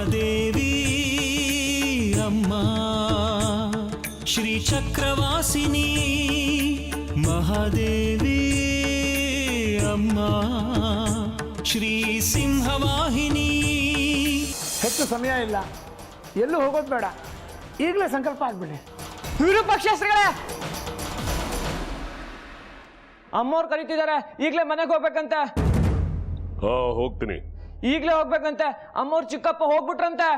ಮಹಾದೇವಿ ಅಮ್ಮ ಶ್ರೀ ಚಕ್ರವಾಸಿನಿ ಮಹಾದೇವಿ ಅಮ್ಮ ಶ್ರೀ ಸಿಂಹವಾಹಿನಿ. ಹೆಚ್ಚು ಸಮಯ ಇಲ್ಲ, ಎಲ್ಲೂ ಹೋಗೋದು ಬೇಡ, ಈಗಲೇ ಸಂಕಲ್ಪ ಆಗ್ಬಿಡಿ. ವಿರೂಪಾಕ್ಷೇಶ್ವರಗಳೇ, ಅಮ್ಮವ್ರು ಕರೀತಿದ್ದಾರೆ, ಈಗಲೇ ಮನೆಗೆ ಹೋಗ್ಬೇಕಂತೆ. ಹೋಗ್ತೀನಿ. ಈಗಲೇ ಹೋಗ್ಬೇಕಂತೆ. ಅಮ್ಮವ್ರು ಚಿಕ್ಕಪ್ಪ ಹೋಗ್ಬಿಟ್ರಂತೆ.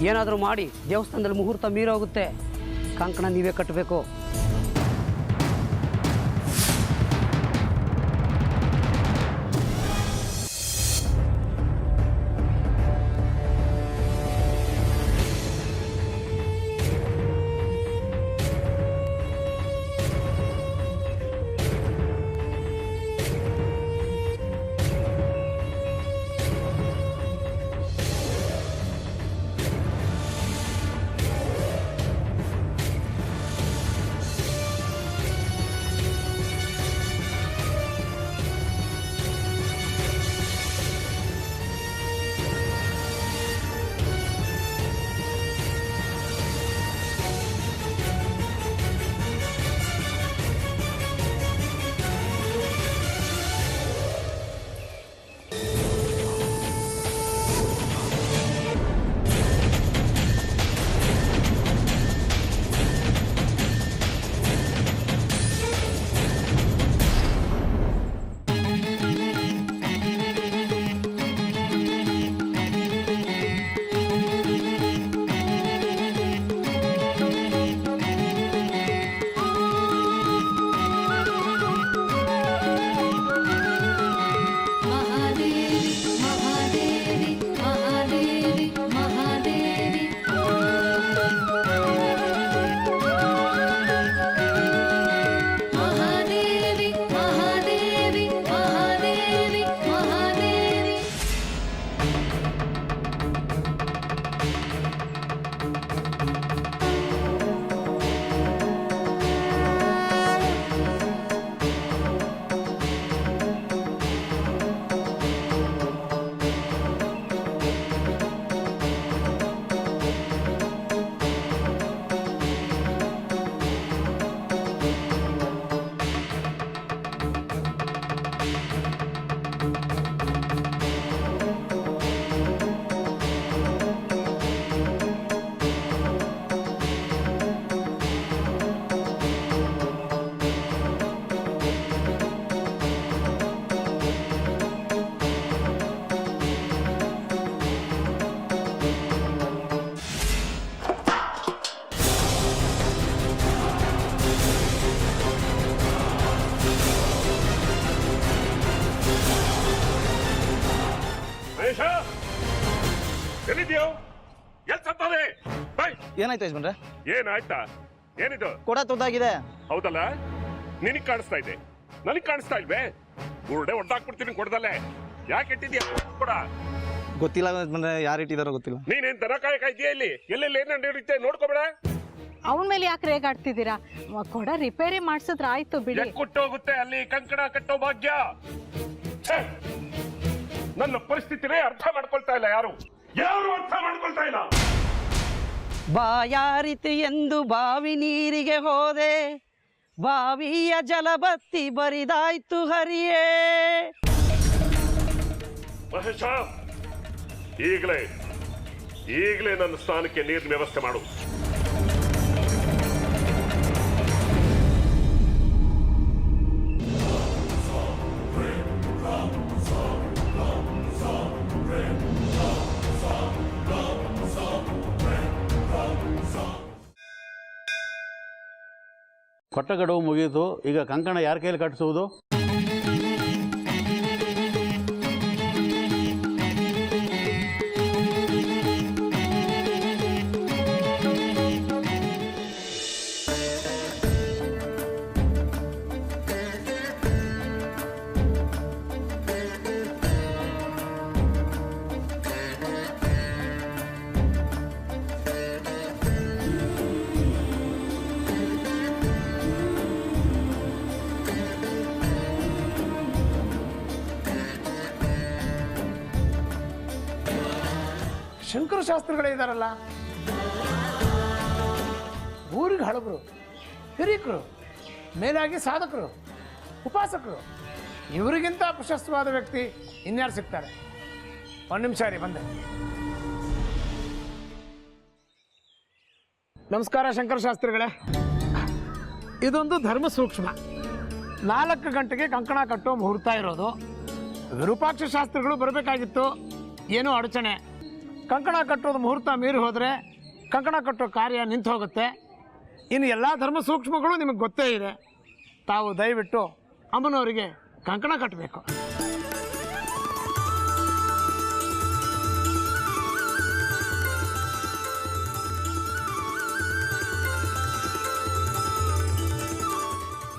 ಏನಾದರೂ ಮಾಡಿ ದೇವಸ್ಥಾನದಲ್ಲಿ ಮುಹೂರ್ತ ಮೀರೋಗುತ್ತೆ. ಕಂಕಣ ನೀವೇ ಕಟ್ಟಬೇಕು. ಏನಾಯ್ತು ಯಜಮಾನ್ರೆ? ಏನಾಯ್ತಾ? ಏನಿದು? ಕೊಡ ತುದ್ದಾಗಿದೆ. ಹೌದಲ್ಲ, ನಿನಗ್ ಕಾಣಿಸ್ತಾ ಇದೆ, ನನಗ್ ಕಾಣಿಸ್ತಾ ಇಲ್ವೇ? ಗುರುಡೆ ಹೊಡ್ದಾಕ್ಬಿಡ್ತೀನಿ ಕೊಡದಲ್ಲೇ. ಯಾಕೆ ಇಟ್ಟಿದ್ಯಾ ಕೊಡ? ಗೊತ್ತಿಲ್ಲ ಯಜಮಾನ್ರೆ, ಯಾರು ಇಟ್ಟಿದಾರೋ ಗೊತ್ತಿಲ್ಲ. ನೀನೇನ್ ದನ ಕಾಯಕ ಇದೆಯಾ ಇಲ್ಲಿ? ಎಲ್ಲೆಲ್ಲಿ ಏನ್ ನಡೆಯುತ್ತೆ ನೋಡ್ಕೋಬೇಡ. ಅವನ ಮೇಲೆ ಯಾಕೆ ರೇಗಾಡ್ತಿದ್ದೀರಾ? ಕೊಡ ರಿಪೇರಿ ಮಾಡ್ಸಿದ್ರೆ ಆಯ್ತು ಬಿಡಿ. ಕೊಟ್ಟೋಗುತ್ತೆ ಅಲ್ಲಿ ಕಂಕಣ ಕಟ್ಟೋ ಭಾಗ್ಯ. ನನ್ನ ಪರಿಸ್ಥಿತಿನೇ ಅರ್ಥ ಮಾಡ್ಕೊಳ್ತಾ ಇಲ್ಲ ಯಾರು ಅರ್ಥ ಮಾಡ್ಕೊಳ್ತಾ ಇಲ್ಲ. ಬಾಯಾರಿತು ಎಂದು ಬಾವಿ ನೀರಿಗೆ ಹೋದೆ, ಬಾವಿಯ ಜಲಬತ್ತಿ ಬರಿದಾಯ್ತು ಹರಿಯೇ. ಮಹೇಶ, ಈಗಲೇ ನನ್ನ ಸ್ಥಾನಕ್ಕೆ ನೀರಿನ ವ್ಯವಸ್ಥೆ ಮಾಡು. ಕೊಟ್ಟ ಗಡುವು ಮುಗಿಯಿತು. ಈಗ ಕಂಕಣ ಯಾರ ಕೈಯಲ್ಲಿ ಕಟ್ಟಿಸುವುದು? ಶಂಕರ ಶಾಸ್ತ್ರಿಗಳೇ ಇದ್ದಾರಲ್ಲ, ಊರಿಗೆ ಹಳಬರು, ಹಿರಿಕರು, ಮೇಲಾಗಿ ಸಾಧಕರು, ಉಪಾಸಕರು. ಇವರಿಗಿಂತ ಪ್ರಶಸ್ತವಾದ ವ್ಯಕ್ತಿ ಇನ್ಯಾರು ಸಿಗ್ತಾರೆ? ಒಂದು ನಿಮಿಷ ರೀ, ಬಂದೆ. ನಮಸ್ಕಾರ ಶಂಕರ ಶಾಸ್ತ್ರಿಗಳೇ. ಇದೊಂದು ಧರ್ಮ ಸೂಕ್ಷ್ಮ. 4 ಗಂಟೆಗೆ ಕಂಕಣ ಕಟ್ಟೋ ಮುಹೂರ್ತ ಇರೋದು. ವಿರೂಪಾಕ್ಷ ಶಾಸ್ತ್ರಿಗಳು ಬರಬೇಕಾಗಿತ್ತು, ಏನೋ ಅಡಚಣೆ. ಕಂಕಣ ಕಟ್ಟೋದು ಮುಹೂರ್ತ ಮೀರಿ ಹೋದರೆ ಕಂಕಣ ಕಟ್ಟೋ ಕಾರ್ಯ ನಿಂತು ಹೋಗುತ್ತೆ. ಇನ್ನು ಎಲ್ಲ ಧರ್ಮ ಸೂಕ್ಷ್ಮಗಳು ನಿಮಗೆ ಗೊತ್ತೇ ಇದೆ. ತಾವು ದಯವಿಟ್ಟು ಅಮ್ಮನವರಿಗೆ ಕಂಕಣ ಕಟ್ಟಬೇಕು.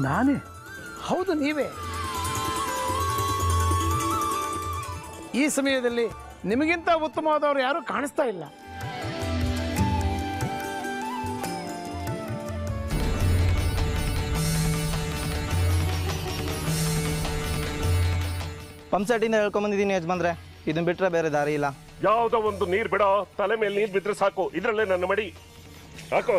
ನಾನೇ? ಹೌದು, ನೀವೇ. ಈ ಸಮಯದಲ್ಲಿ ನಿಮಗಿಂತ ಉತ್ತಮವಾದವರು ಯಾರೂ ಕಾಣಿಸ್ತಾ ಇಲ್ಲ. ಪಂಪ್ ಸೆಟ್ಟಿಂದ ಹೇಳ್ಕೊಂಬಂದಿದ್ದೀನಿ ಯಜಮಾನ್ರೆ, ಇದನ್ನ ಬಿಟ್ರೆ ಬೇರೆ ದಾರಿ ಇಲ್ಲ. ಯಾವುದೋ ಒಂದು ನೀರ್ ಬಿಡೋ, ತಲೆ ಮೇಲೆ ನೀರ್ ಬಿದ್ರೆ ಸಾಕು. ಇದ್ರಲ್ಲೇ ನನ್ನ ಮಡಿ ಹಾಕೋ.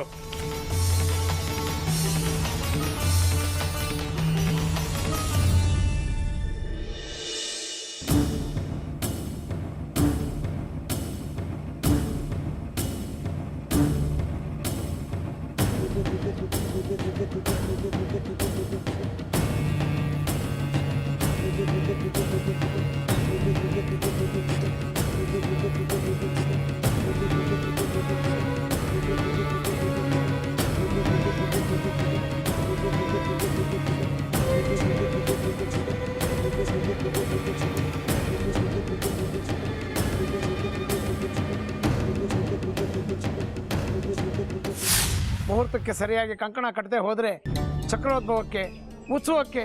ಮುಹೂರ್ತಕ್ಕೆ ಸರಿಯಾಗಿ ಕಂಕಣ ಕಟ್ಟದೆ ಹೋದರೆ ಚಕ್ರೋದ್ಭವಕ್ಕೆ, ಉತ್ಸವಕ್ಕೆ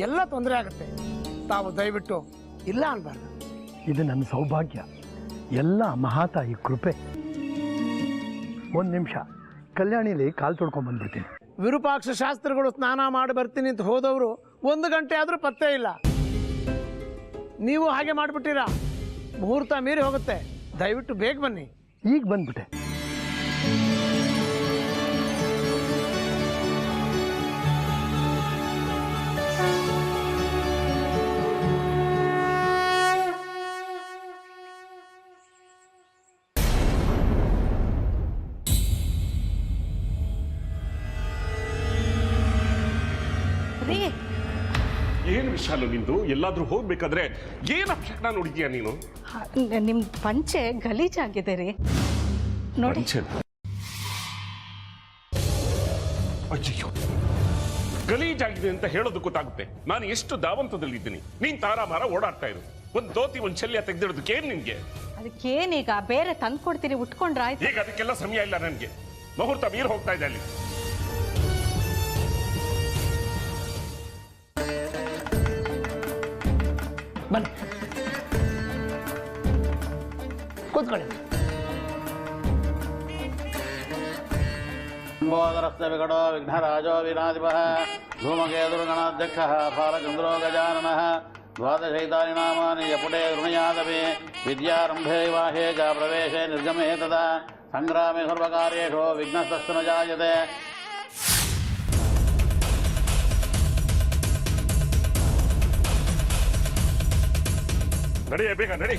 ಎಲ್ಲ ತೊಂದರೆ ಆಗುತ್ತೆ. ತಾವು ದಯವಿಟ್ಟು ಇಲ್ಲ ಅನ್ಬಾರ್ದು. ಇದು ನನ್ನ ಸೌಭಾಗ್ಯ, ಎಲ್ಲ ಮಹಾತಾಯಿ ಕೃಪೆ. ಒಂದು ನಿಮಿಷ, ಕಲ್ಯಾಣಿಲಿ ಕಾಲು ತೊಳ್ಕೊಂಡ್ಬಂದ್ಬಿಡ್ತೀನಿ. ವಿರೂಪಾಕ್ಷ ಶಾಸ್ತ್ರಿಗಳು ಸ್ನಾನ ಮಾಡಿ ಬರ್ತೀನಿ ಅಂತ ಹೋದವರು 1 ಗಂಟೆ ಆದರೂ ಪತ್ತೆ ಇಲ್ಲ. ನೀವು ಹಾಗೆ ಮಾಡಿಬಿಟ್ಟಿರಾ, ಮುಹೂರ್ತ ಮೀರಿ ಹೋಗುತ್ತೆ. ದಯವಿಟ್ಟು ಬೇಗ ಬನ್ನಿ. ಈಗ ಬಂದ್ಬಿಟ್ಟೆ. ರೀ, ಏನ್ ವಿಶಾಲು ನಿಂದು? ಎಲ್ಲಾದ್ರೂ ಹೋಗ್ಬೇಕಾದ್ರೆ ಏನ್ ಅಪಶಕ್ನ ನೋಡಿದ್ಯಾ ನೀನು? ನಿಮ್ಮ ಪಂಚೆ ಗಲೀಜಾಗಿದೆ ರೀ, ನೋಡಿ. ಅಯ್ಯೋ, ಗಲೀಜಾಗಿದೆ ಅಂತ ಹೇಳೋದು ಗೊತ್ತಾಗುತ್ತೆ. ನಾನು ಎಷ್ಟು ದಾವಂತದಲ್ಲಿದ್ದೀನಿ, ನೀನ್ ತಾರಾಮಾರ ಓಡಾಡ್ತಾ ಇರು. ಒಂದ್ ದೋತಿ, ಒಂದ್ ಶಲ್ಯ ತೆಗೆದಿಡೋದಕ್ಕೆ ಏನ್ ನಿನ್ಗೆ? ಅದಕ್ಕೇನೀಗ ಬೇರೆ ತಂದ್ಕೊಡ್ತೀರಿ, ಉಟ್ಕೊಂಡ್ರಾಯ್ತು. ಈಗ ಅದಕ್ಕೆಲ್ಲ ಸಮಯ ಇಲ್ಲ ನನಗೆ. ಮುಹೂರ್ತ ಮೀರ್ ಹೋಗ್ತಾ ಇದೆ ಅಲ್ಲಿ. ಬನ್ನಿ, ಕೂತ್ಕೊಳ್ಳಿ. ಲಂಬೋದರಸ್ಯ ವಿಕಟೋ ವಿಘ್ನರಾಜೋ ವಿನಾಧಿಪಃ ಧೂಮಕೇತುರ್ಗಣಾಧ್ಯಕ್ಷಃ ಫಾಲಚಂದ್ರೋ ಗಜಾನನಃ ದ್ವಾದಶೈತಾನಿ ನಾಮಾನಿ ಯಪುಟೇ ಗೃಣಯಾದಪಿ ವಿದ್ಯಾರಂಭೇ ವಿವಾಹೇ ಚ ಪ್ರವೇಶೇ ನಿರ್ಗಮೇ ತದಾ ಸಂಗ್ರಾಮೇ ಸರ್ವಕಾರ್ಯೇಷು ವಿಘ್ನಸ್ತಸ್ತು ನ ಜಾಯತೆ. ನಡಿಯೇ, ಬೇಗ ನಡಿ.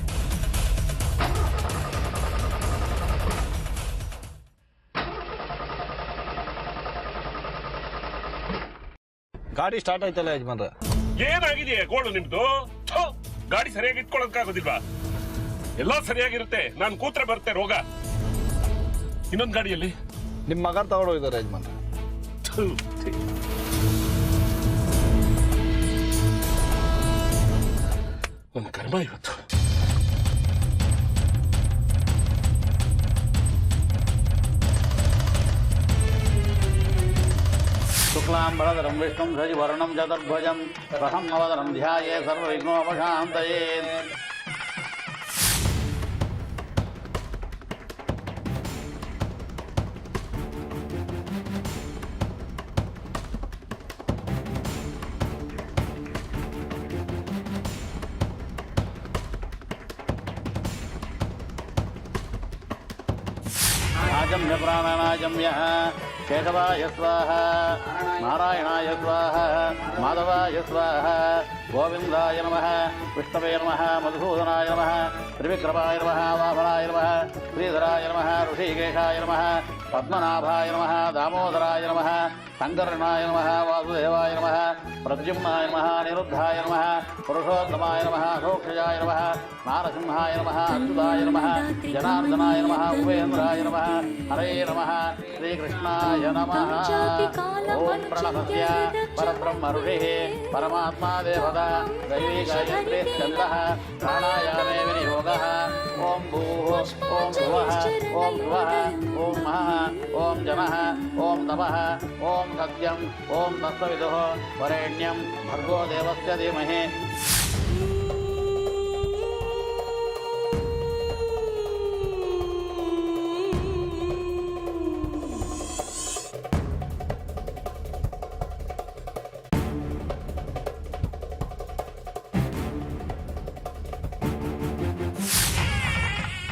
ಗಾಡಿ ಸ್ಟಾರ್ಟ್ ಆಯ್ತಲ್ಲ ಯಜಮಾನ್ರೆ. ಏನಾಗಿದೆಯಾ ಗೋಳು ನಿಮ್ದು? ಥು, ಗಾಡಿ ಸರಿಯಾಗಿ ಇಟ್ಕೊಳ್ಳೋದಕ್ಕಾಗೋದಿಲ್ವಾ? ಎಲ್ಲ ಸರಿಯಾಗಿರುತ್ತೆ, ನಾನು ಕೂತ್ರೆ ಬರುತ್ತೆ ರೋಗ. ಇನ್ನೊಂದು ಗಾಡಿಯಲ್ಲಿ ನಿಮ್ಮ ಮಗ ತಗೊಂಡೋಗಿದ್ದಾರೆ ಯಜಮಾನ್ರೆ. ಒಂದು ಕರ್ಮ ಇವತ್ತು. ಶುಕ್ಲಾಂಬರಧರಂ ವಿಷ್ಣುಂ ಶಶಿವರ್ಣಂ ಚತುರ್ಭುಜಂ ಪ್ರಸನ್ನವದನಂ ಧ್ಯಾಯೇ ಸರ್ವವಿಘ್ನೋಪಶಾಂತಯೇ. ಆಜಮ್ಯ ಪ್ರಾಣನಾಜಮ್ಯ ಕೇಶವಾಯ ಸ್ವಾಹ ನಾರಾಯಣಾಯ ಸ್ವಾಹ ಮಾಧವಾಯ ಸ್ವಾಹ ಗೋವಿಂದಾಯ ನಮಃ ವಿಷ್ಣವೇ ನಮಃ ಮಧುಸೂದನಾಯ ನಮಃ ತ್ರಿವಿಕ್ರಮಾಯ ನಮಃ ವಾಮನಾಯ ನಮಃ ಶ್ರೀಧರಾಯ ನಮಃ ಋಷಿಕೇಶಾಯ ನಮಃ ಪದ್ಮನಾಭಾಯ ನಮಃ ದಾಮೋದರಾಯ ನಮಃ ಸಂಕರ್ಣಾಯ ನಮಃ ವಾಸುದೇವಾಯ ನಮಃ ಪ್ರದ್ಯುಮ್ನಾಯ ನಮಃ ನಿರುದ್ಧಾಯ ನಮಃ ಪುರುಷೋತ್ತಮಾಯ ನಮಃ ಸೋಕ್ಷಜಾಯ ನಮಃ ನಾರಸಿಂಹಾಯ ನಮಃ ಅಚ್ಯುತಾಯ ನಮಃ ಜನಾರ್ದನಾಯ ನಮಃ ಉಪೇಂದ್ರಾಯ ನಮಃ ಹರೇ ನಮಃ ಶ್ರೀಕೃಷ್ಣಾಯ ನಮಃ ಓಂ ಪ್ರಣವಸ್ಯ ಪರಬ್ರಹ್ಮ ಋಷಿಃ ಪರಮಾತ್ಮಾ ದೇವತಾ ದೈವೀ ಗಾಯತ್ರಿ ಸ್ಕಂದಃ ಪ್ರಾಣಾಯಾಮೇ ವಿನಿಯೋಗಃ ಓಂ ಭೂಃ ಓಂ ಭುವಃ ಓಂ ಭುವಃ ಓಂ ಮಹಃ ಓಂ ಜನಃ ಓಂ ತಪಃ ಓಂ ಸತ್ಯಂ ಓಂ ತತ್ಸವಿದುಃ ವರೆಣ್ಯಂ ಭರ್ಗೋ ದೇವಸ್ಯ ಧೀಮಹಿ.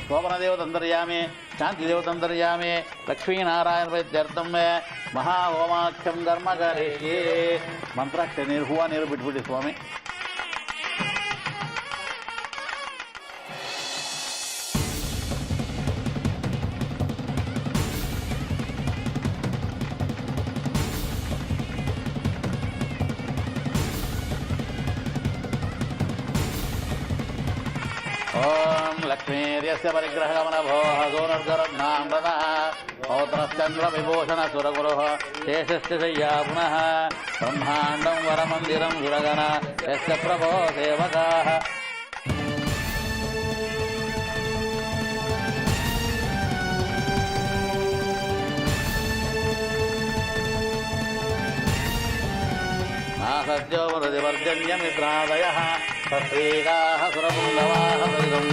शोभनदेवतंतर्यामे शांतिदेवतंतर्यामे लक्ष्मीनारायण वैद्यर्थम महाहोमाख्यम कर्म करिष्ये मंत्राक्षर ನೀರು ಹೂವ ನೀರು ಬಿಟ್ಬಿಡಿ ಸ್ವಾಮಿ. ओम लक्ष्मीर्यस्य परिग्रहगमनभोः गोनर्गरत्नामृतः पौत्रश्चन्द्रविभूषणसुरगुरुः शेषस्य शय्या पुनः ब्रह्माण्डं वरमन्दिरं सुरगण यस्य प्रभो सेवकाः. नासद्यो मृदिवर्जन्यमित्रादयः सत्रीकाः सुरपुङ्गवाः सरितम्.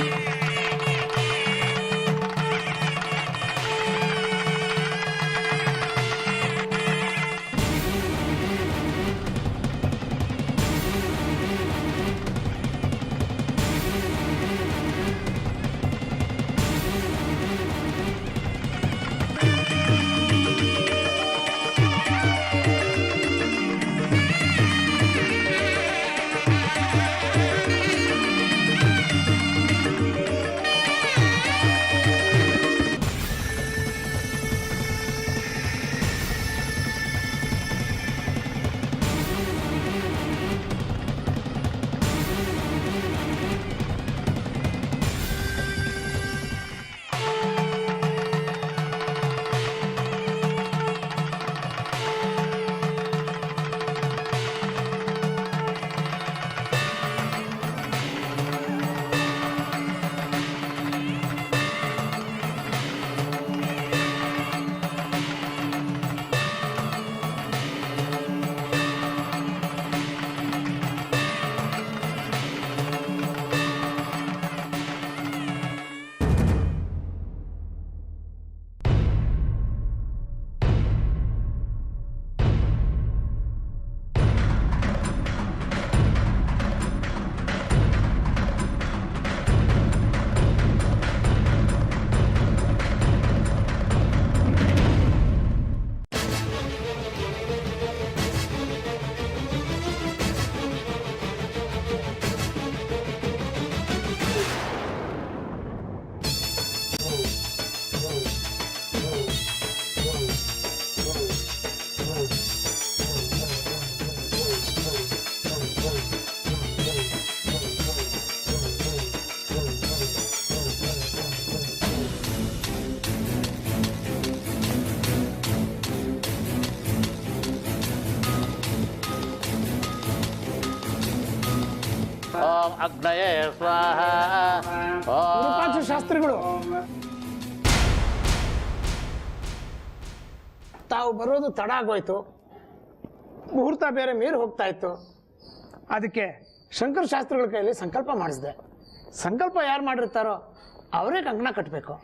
ಓಂ ಅಗ್ನಯೇ ಸ್ವಾಹ. ವಿರೂಪಾಕ್ಷ ಶಾಸ್ತ್ರಿಗಳು ತಾವು ಬರೋದು ತಡ ಆಗೋಯ್ತು, ಮುಹೂರ್ತ ಬೇರೆ ಮೀರಿ ಹೋಗ್ತಾ ಇತ್ತು. ಅದಕ್ಕೆ ಶಂಕರ ಶಾಸ್ತ್ರಿಗಳ ಕೈಯಲ್ಲಿ ಸಂಕಲ್ಪ ಮಾಡಿಸಿದೆ. ಸಂಕಲ್ಪ ಯಾರು ಮಾಡಿರ್ತಾರೋ ಅವರೇ ಕಂಕಣ ಕಟ್ಟಬೇಕು.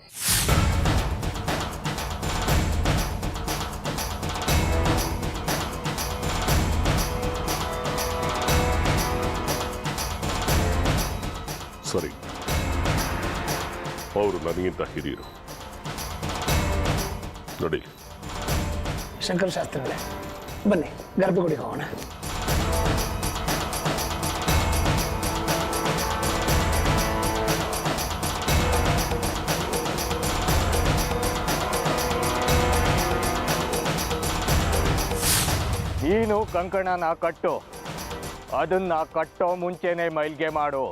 ಸರಿ, ಅವರು ನನಗಿಂತ ಹಿರಿಯರು. ನೋಡಿ, ಶಂಕರ ಶಾಸ್ತ್ರಿಗಳೇ, ಬನ್ನಿ ಗರ್ಭಗುಡಿಗೆ ಹೋಗೋಣ. ನೀನು ಕಂಕಣನ ಕಟ್ಟು, ಅದನ್ನ ಕಟ್ಟೋ ಮುಂಚೆನೆ ಮೈಲ್ಗೆ ಮಾಡು.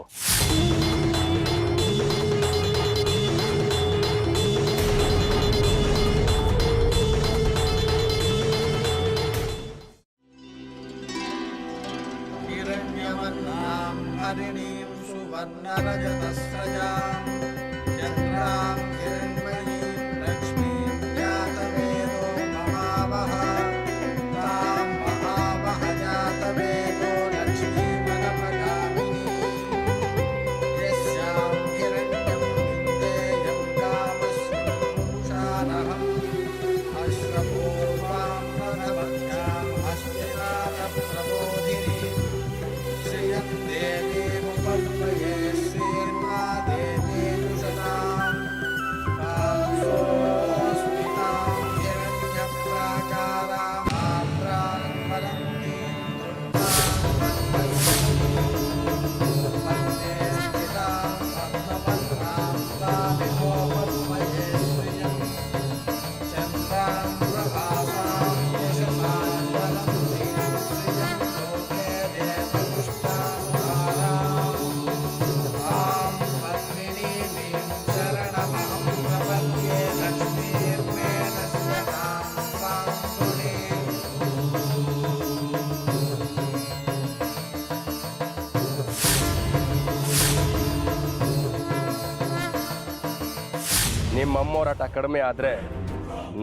ನಿಮ್ಮಮ್ಮೋರಾಟ ಕಡಿಮೆ ಆದರೆ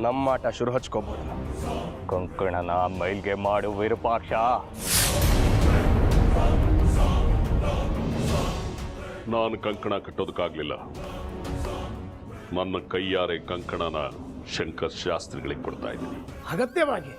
ನಮ್ಮ ಆಟ ಶುರು ಹಚ್ಕೋಬೋದು. ಕಂಕಣನ ಮೈಲ್ಗೆ ಮಾಡು ವಿರೂಪಾಕ್ಷ. ನಾನು ಕಂಕಣ ಕಟ್ಟೋದಕ್ಕಾಗಲಿಲ್ಲ. ನನ್ನ ಕೈಯಾರೆ ಕಂಕಣನ ಶಂಕರ್ ಶಾಸ್ತ್ರಿಗಳಿಗೆ ಕೊಡ್ತಾ ಇದ್ದೀನಿ. ಅಗತ್ಯವಾಗಿ